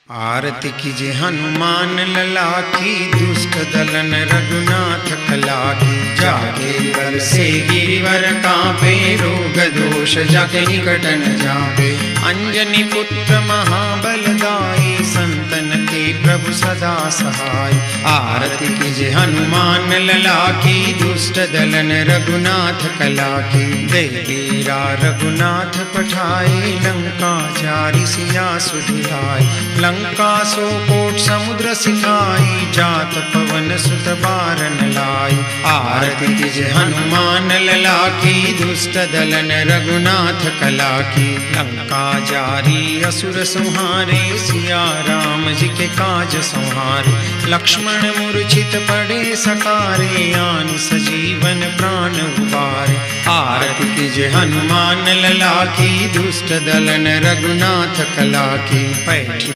आरती कीजे हनुमान लला की, दुष्ट दलन रघुनाथ कला की। जाके कर से गिरिवर कांपे, रोग दोष जाके निकट न जावे। अंजनी पुत्र महाबलदाई, संतन के प्रभु सदा सहाय। आरती कीजे हनुमान लला की, दुष्ट दलन रघुनाथ कला की। देवीरा रघुनाथ पठाए, लंका जारी सिया सुधिराय। लंका सो कोट समुद्र सिखाई, जात पवन सुत बारन लाई। आरती कीजे हनुमान लला की, दुष्ट दलन रघुनाथ कला की। लंका जारी असुर संहारे, सिया राम जी के काज संहारे। लक्ष्मण मूर्छित पड़े सकारे, आन सजीवन प्राण उबारे। आरती कीजे हनुमान लला की, दुष्ट दलन रघुनाथ कला की।